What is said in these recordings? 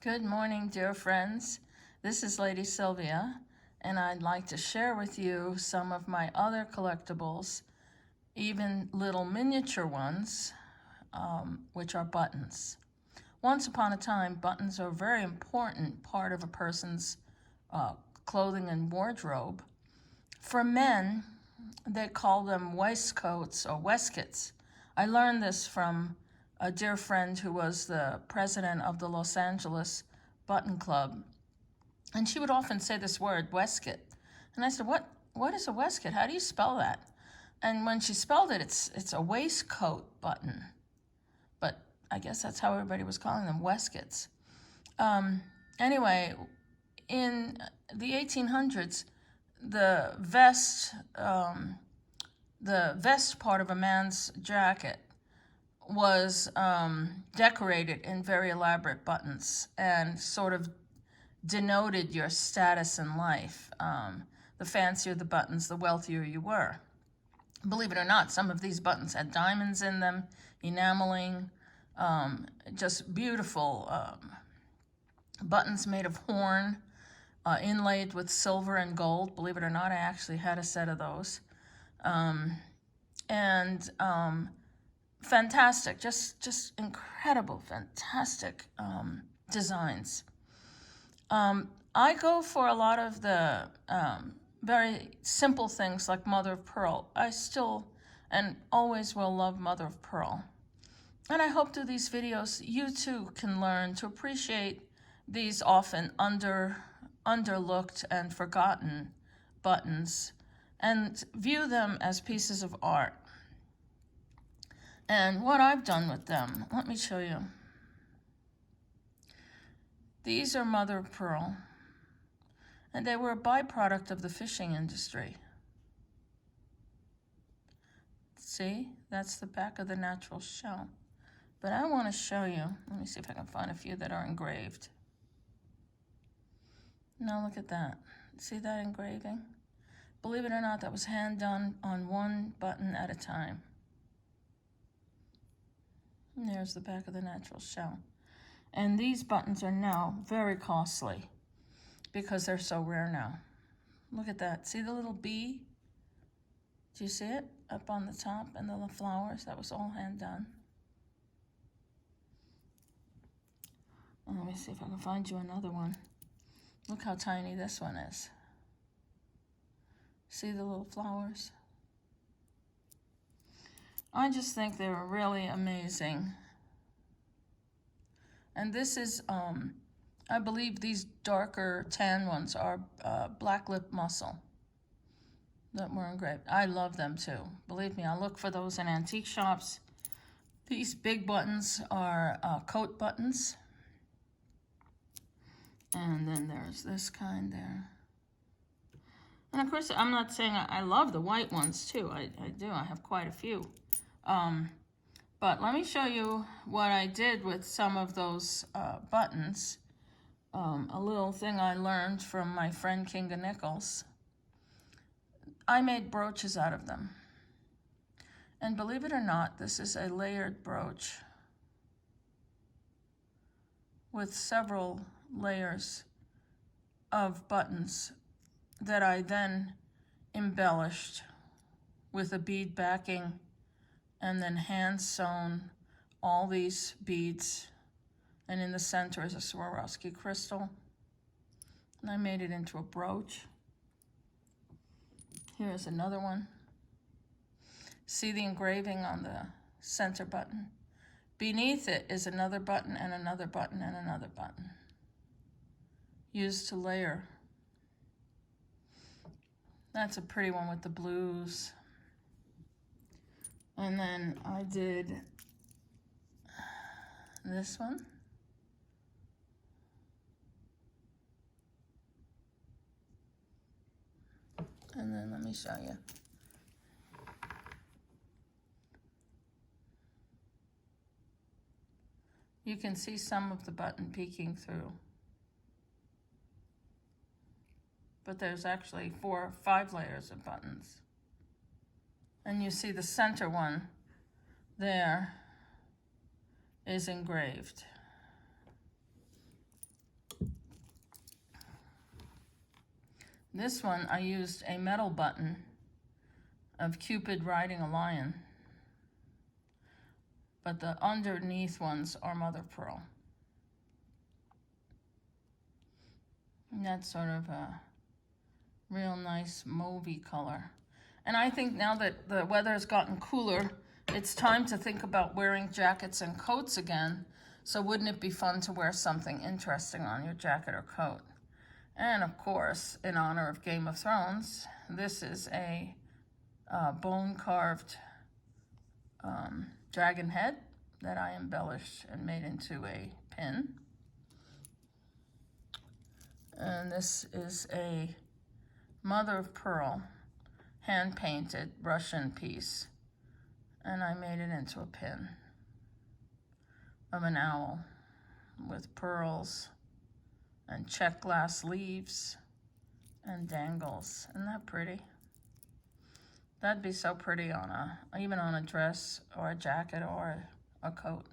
Good morning, dear friends. This is Lady Sylvia, and I'd like to share with you some of my other collectibles, even little miniature ones, which are buttons. Once upon a time, buttons are a very important part of a person's clothing and wardrobe. For men, they call them waistcoats or waistcoats. I learned this from a dear friend who was the president of the Los Angeles Button Club. And she would often say this word, waistcoat. And I said, what is a waistcoat? How do you spell that? And when she spelled it, it's a waistcoat button. But I guess that's how everybody was calling them, waistcoats. Anyway, in the 1800s, the vest part of a man's jacket was decorated in very elaborate buttons and sort of denoted your status in life. The fancier the buttons, the wealthier you were. Believe it or not, some of these buttons had diamonds in them, enameling, just beautiful buttons made of horn, inlaid with silver and gold. Believe it or not, I actually had a set of those. Fantastic, just incredible, fantastic designs. I go for a lot of the very simple things like mother of pearl. I still and always will love mother of pearl. And I hope through these videos you too can learn to appreciate these often underlooked and forgotten buttons and view them as pieces of art. And what I've done with them, let me show you. These are mother of pearl, and they were a byproduct of the fishing industry. See, that's the back of the natural shell. But I want to show you, let me see if I can find a few that are engraved. Now look at that. See that engraving? Believe it or not, that was hand done on one button at a time. And there's the back of the natural shell. And these buttons are now very costly because they're so rare now. Look at that. See the little bee? Do you see it up on the top and the little flowers? That was all hand done. And let me see if I can find you another one. Look how tiny this one is. See the little flowers? I just think they're really amazing. And this is, I believe these darker tan ones are black lip mussel that were engraved. I love them too. Believe me, I look for those in antique shops. These big buttons are coat buttons. And then there's this kind there. And of course, I'm not saying I love the white ones too. I do, I have quite a few. But let me show you what I did with some of those buttons. A little thing I learned from my friend Kinga Nichols. I made brooches out of them. And believe it or not, this is a layered brooch with several layers of buttons that I then embellished with a bead backing and then hand sewn all these beads. And in the center is a Swarovski crystal. And I made it into a brooch. Here's another one. See the engraving on the center button? Beneath it is another button and another button and another button, used to layer. That's a pretty one with the blues. And then I did this one. And then let me show you. You can see some of the button peeking through. But there's actually 4 or 5 layers of buttons. And you see the center one there is engraved. This one I used a metal button of Cupid riding a lion, but the underneath ones are mother of pearl. And that's sort of a real nice mauvey color. And I think now that the weather has gotten cooler, it's time to think about wearing jackets and coats again. So wouldn't it be fun to wear something interesting on your jacket or coat? And of course, in honor of Game of Thrones, this is a bone-carved dragon head that I embellished and made into a pin. And this is a mother of pearl, hand-painted Russian piece. And I made it into a pin of an owl with pearls and Czech glass leaves and dangles. Isn't that pretty? That'd be so pretty on even on a dress or a jacket or a coat.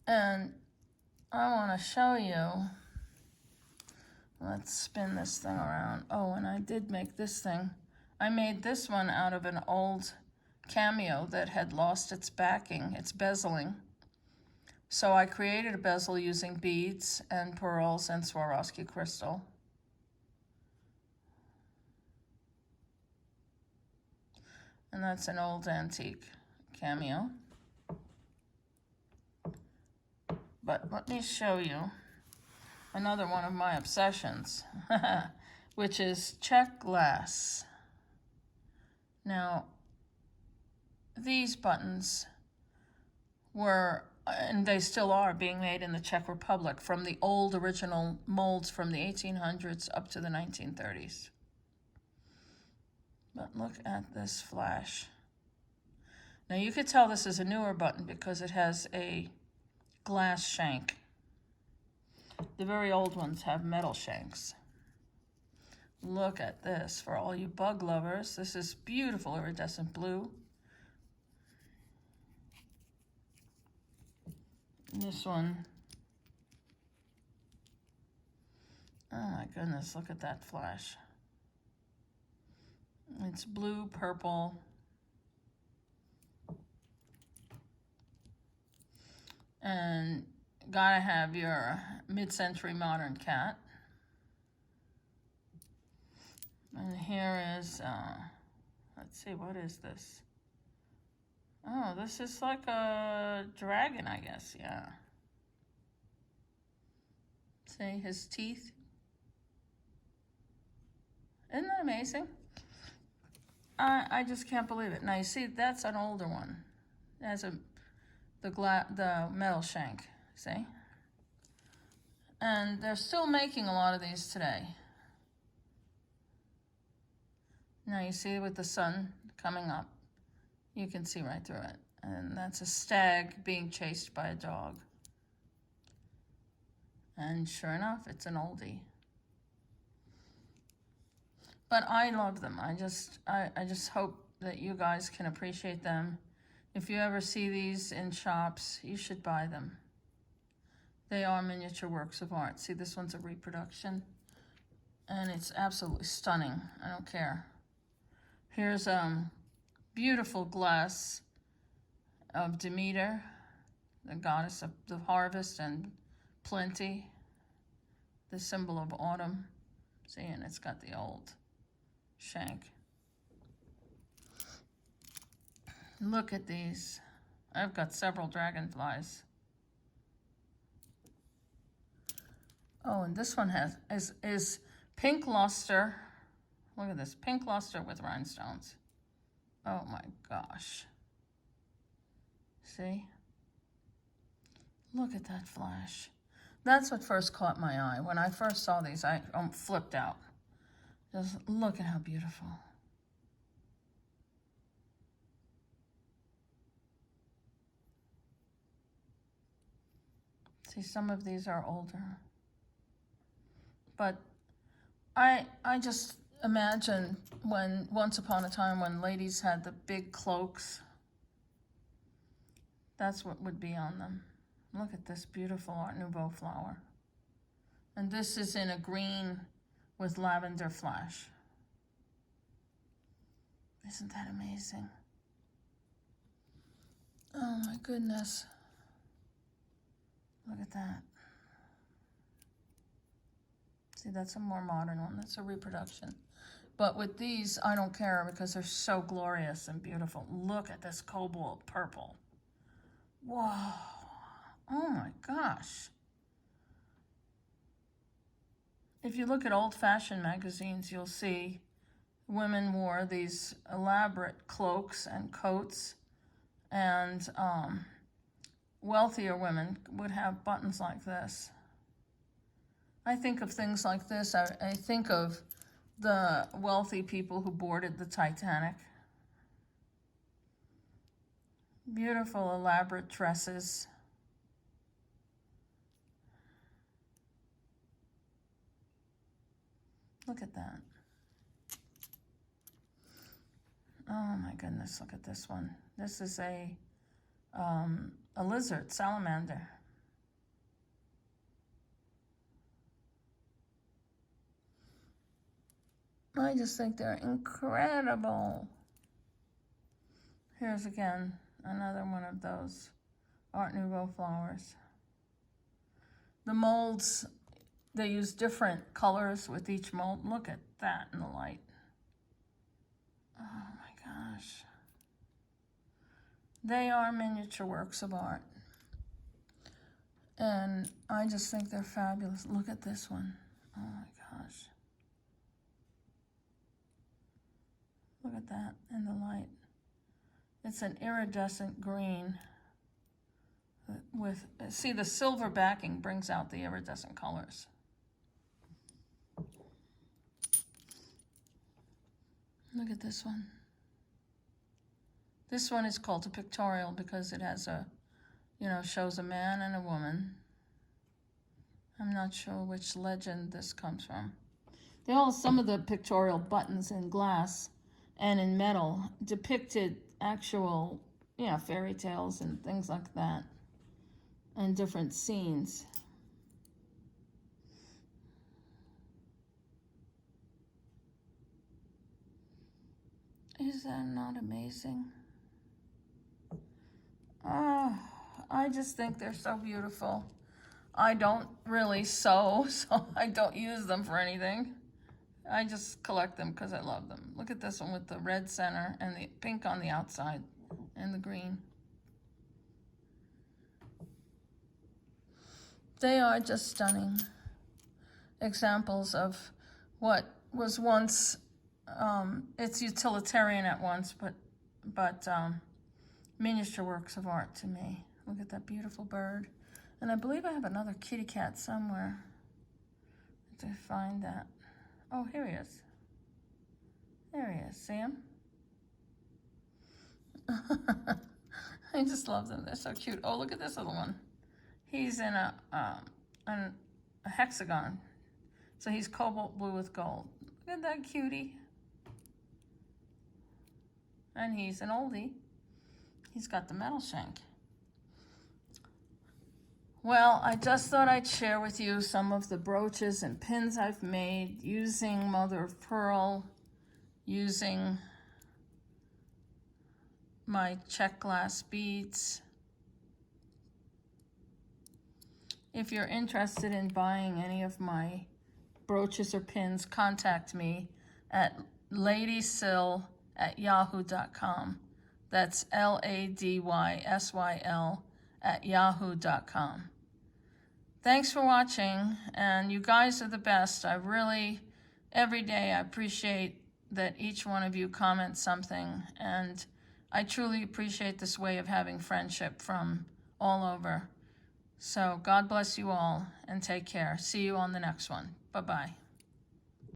And I want to show you, let's spin this thing around. Oh, and I did make this thing. I made this one out of an old cameo that had lost its backing, its bezeling. So I created a bezel using beads and pearls and Swarovski crystal. And that's an old antique cameo. But let me show you another one of my obsessions, which is Czech glass. Now, these buttons were, and they still are, being made in the Czech Republic from the old original molds from the 1800s up to the 1930s. But look at this flash. Now you could tell this is a newer button because it has a glass shank. The very old ones have metal shanks. Look at this. For all you bug lovers, this is beautiful iridescent blue. This one, oh my goodness, look at that flash. It's blue, purple. And gotta have your mid-century modern cat. And here is, let's see, what is this? Oh, this is like a dragon, I guess, yeah. See his teeth? Isn't that amazing? I just can't believe it. Now you see, that's an older one. It has the metal shank, see? And they're still making a lot of these today. Now you see with the sun coming up, you can see right through it. And that's a stag being chased by a dog. And sure enough, it's an oldie. But I love them. I just hope that you guys can appreciate them. If you ever see these in shops, you should buy them. They are miniature works of art. See, this one's a reproduction. And it's absolutely stunning. I don't care. Here's beautiful glass of Demeter, the goddess of the harvest and plenty, the symbol of autumn. See, and it's got the old shank. Look at these. I've got several dragonflies. Oh, and this one is pink luster. Look at this, pink luster with rhinestones. Oh my gosh. See? Look at that flash. That's what first caught my eye. When I first saw these, I flipped out. Just look at how beautiful. See, some of these are older. But I just imagine when, once upon a time, when ladies had the big cloaks, that's what would be on them. Look at this beautiful Art Nouveau flower. And this is in a green with lavender flash. Isn't that amazing? Oh my goodness. Look at that. See, that's a more modern one. That's a reproduction. But with these, I don't care because they're so glorious and beautiful. Look at this cobalt purple. Whoa. Oh my gosh. If you look at old-fashioned magazines, you'll see women wore these elaborate cloaks and coats, and wealthier women would have buttons like this. I think of things like this. I think of the wealthy people who boarded the Titanic. Beautiful, elaborate dresses. Look at that. Oh my goodness, look at this one. This is a lizard, salamander. I just think they're incredible. Here's again another one of those Art Nouveau flowers. The molds, they use different colors with each mold. Look at that in the light. Oh my gosh. They are miniature works of art. And I just think they're fabulous. Look at this one. Oh my gosh. Look at that in the light. It's an iridescent green with, see, the silver backing brings out the iridescent colors. Look at this one. This one is called a pictorial because it has a, shows a man and a woman. I'm not sure which legend this comes from. Some of the pictorial buttons in glass and in metal depicted actual, fairy tales and things like that, and different scenes. Is that not amazing? Oh, I just think they're so beautiful. I don't really sew, so I don't use them for anything. I just collect them because I love them. Look at this one with the red center and the pink on the outside and the green. They are just stunning examples of what was once, it's utilitarian at once, but miniature works of art to me. Look at that beautiful bird. And I believe I have another kitty cat somewhere. To find that. Oh, here he is. There he is. See him? I just love them. They're so cute. Oh, look at this little one. He's in a hexagon. So he's cobalt blue with gold. Look at that cutie. And he's an oldie. He's got the metal shank. Well, I just thought I'd share with you some of the brooches and pins I've made using mother of pearl, using my Czech glass beads. If you're interested in buying any of my brooches or pins, contact me at ladysyl@yahoo.com. That's LADYSYL@yahoo.com. Thanks for watching, and you guys are the best. I really, every day, I appreciate that each one of you comments something, and I truly appreciate this way of having friendship from all over. So God bless you all, and take care. See you on the next one. Bye-bye.